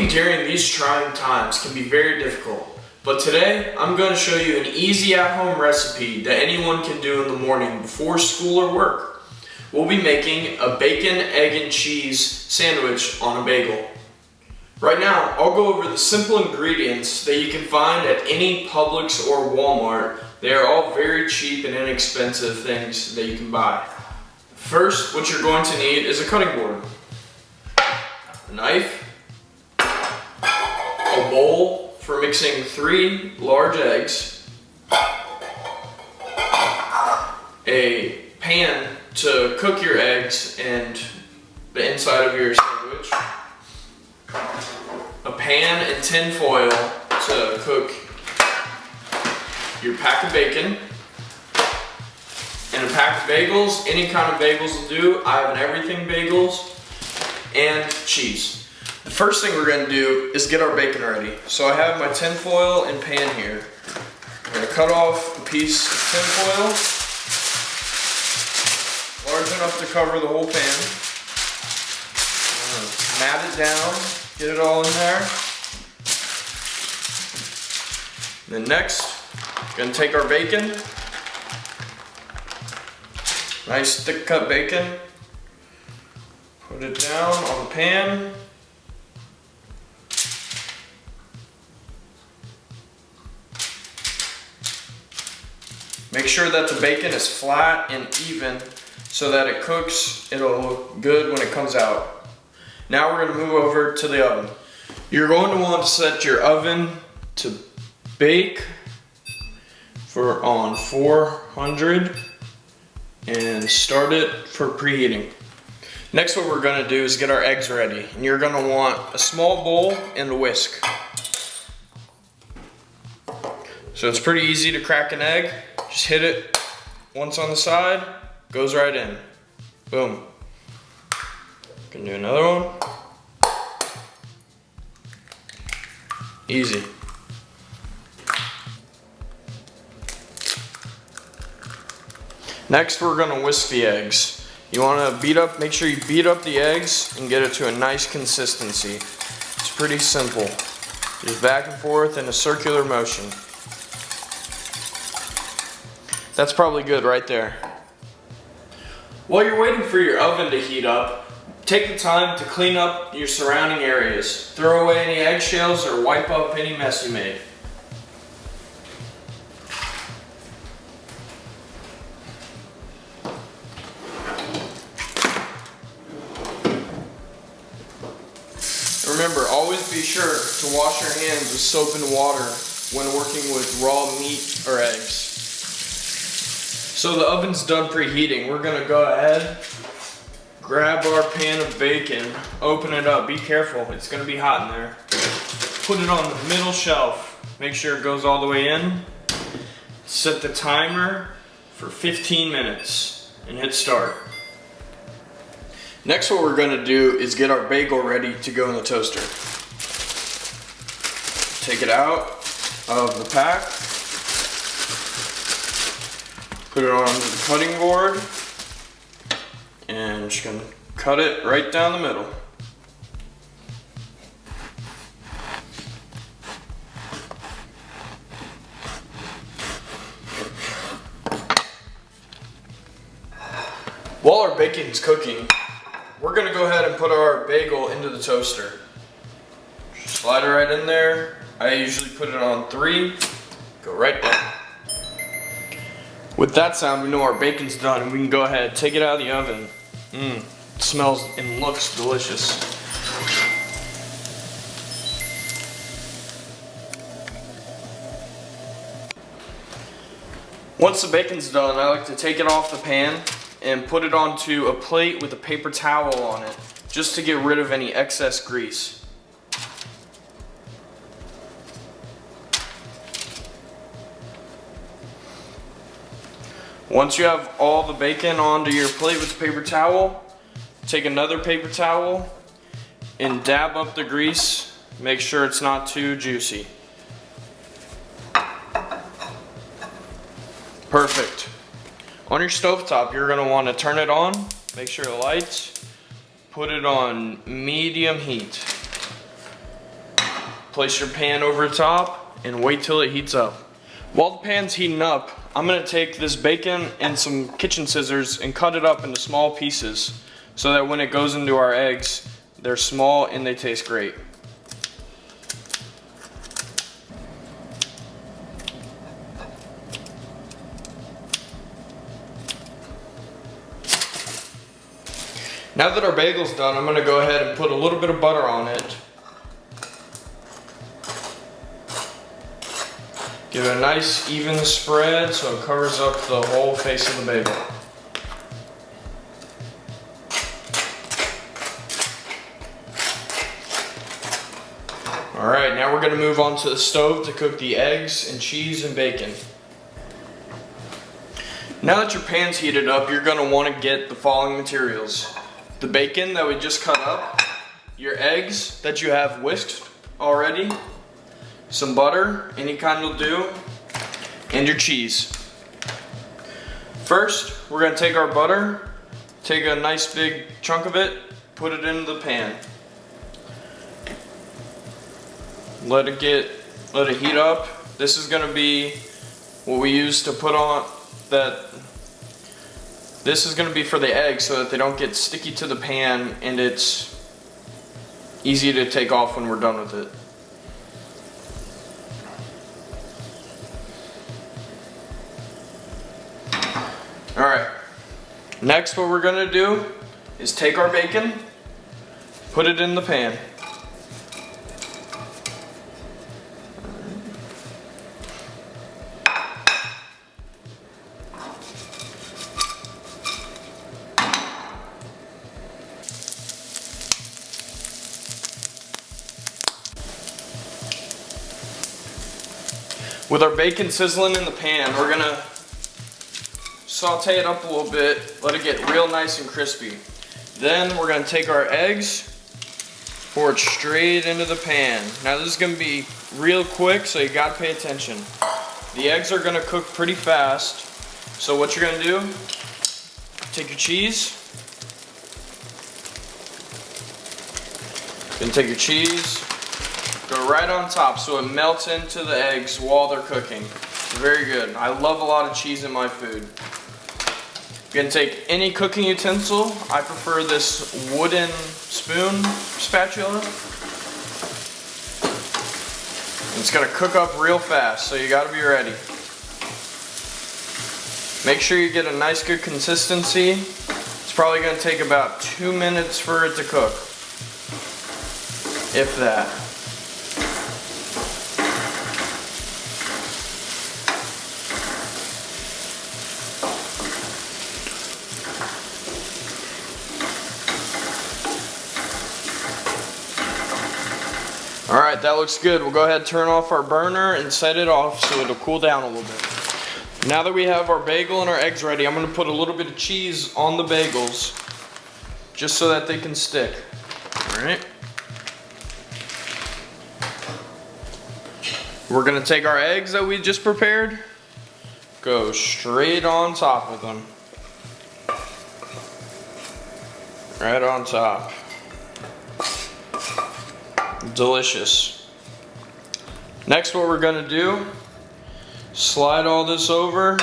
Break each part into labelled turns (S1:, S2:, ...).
S1: Cooking during these trying times can be very difficult, but today I'm going to show you an easy at-home recipe that anyone can do in the morning before school or work. We'll be making a bacon, egg, and cheese sandwich on a bagel. Right now, I'll go over the simple ingredients that you can find at any Publix or Walmart. They are all very cheap and inexpensive things that you can buy. First, what you're going to need is a cutting board, a knife, a bowl for mixing 3 large eggs, a pan to cook your eggs and the inside of your sandwich, a pan and tin foil to cook your pack of bacon, and a pack of bagels. Any kind of bagels will do. I have an everything bagels, and cheese. The first thing we're going to do is get our bacon ready. So I have my tin foil and pan here. I'm going to cut off a piece of tin foil, large enough to cover the whole pan. Mat it down, get it all in there. Then next, we're going to take our bacon, nice thick cut bacon, put it down on the pan. Make sure that the bacon is flat and even so that it cooks. It'll look good when it comes out. Now we're going to move over to the oven. You're going to want to set your oven to bake on 400 and start it for preheating. Next, what we're going to do is get our eggs ready. And you're going to want a small bowl and a whisk. So it's pretty easy to crack an egg. Just hit it once on the side, goes right in. Boom. Gonna do another one. Easy. Next, we're gonna whisk the eggs. You wanna make sure you beat up the eggs and get it to a nice consistency. It's pretty simple. Just back and forth in a circular motion. That's probably good right there. While you're waiting for your oven to heat up, take the time to clean up your surrounding areas. Throw away any eggshells or wipe up any mess you made. Remember, always be sure to wash your hands with soap and water when working with raw meat or eggs. So the oven's done preheating. We're gonna go ahead, grab our pan of bacon, open it up. Be careful, it's gonna be hot in there. Put it on the middle shelf. Make sure it goes all the way in. Set the timer for 15 minutes and hit start. Next, what we're gonna do is get our bagel ready to go in the toaster. Take it out of the pack. Put it onto the cutting board, and I'm just going to cut it right down the middle. While our bacon's cooking, we're going to go ahead and put our bagel into the toaster. Slide it right in there. I usually put it on 3, go right down. With that sound, we know our bacon's done and we can go ahead, take it out of the oven. It smells and looks delicious. Once the bacon's done, I like to take it off the pan and put it onto a plate with a paper towel on it, just to get rid of any excess grease. Once you have all the bacon onto your plate with the paper towel, take another paper towel and dab up the grease. Make sure it's not too juicy. Perfect. On your stovetop, you're going to want to turn it on, make sure the lights, put it on medium heat. Place your pan over the top and wait till it heats up. While the pan's heating up, I'm gonna take this bacon and some kitchen scissors and cut it up into small pieces so that when it goes into our eggs, they're small and they taste great. Now that our bagel's done, I'm gonna go ahead and put a little bit of butter on it. Give it a nice even spread so it covers up the whole face of the bagel. Alright, now we're gonna move on to the stove to cook the eggs and cheese and bacon. Now that your pan's heated up, you're gonna wanna get the following materials. The bacon that we just cut up, your eggs that you have whisked already, some butter, any kind will do, and your cheese. First, we're gonna take our butter, take a nice big chunk of it, put it into the pan. Let it heat up. This is gonna be what we use to put on that. This is going to be for the eggs so that they don't get sticky to the pan and it's easy to take off when we're done with it. Alright, next what we're going to do is take our bacon, put it in the pan. With our bacon sizzling in the pan, we're gonna saute it up a little bit, let it get real nice and crispy. Then we're gonna take our eggs, pour it straight into the pan. Now this is gonna be real quick, so you gotta pay attention. The eggs are gonna cook pretty fast, so what you're gonna do, take your cheese, then take your cheese, go right on top so it melts into the eggs while they're cooking. Very good. I love a lot of cheese in my food. You can take any cooking utensil. I prefer this wooden spoon spatula. It's gonna cook up real fast, so you gotta be ready. Make sure you get a nice good consistency. It's probably gonna take about 2 minutes for it to cook, if that. Alright, that looks good. We'll go ahead and turn off our burner and set it off so it'll cool down a little bit. Now that we have our bagel and our eggs ready, I'm going to put a little bit of cheese on the bagels just so that they can stick. Alright. We're going to take our eggs that we just prepared, go straight on top of them. Right on top. Delicious. Next, what we're gonna do, slide all this over,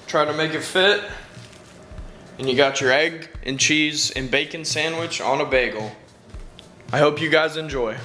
S1: try to make it fit, and you got your egg and cheese and bacon sandwich on a bagel. I hope you guys enjoy.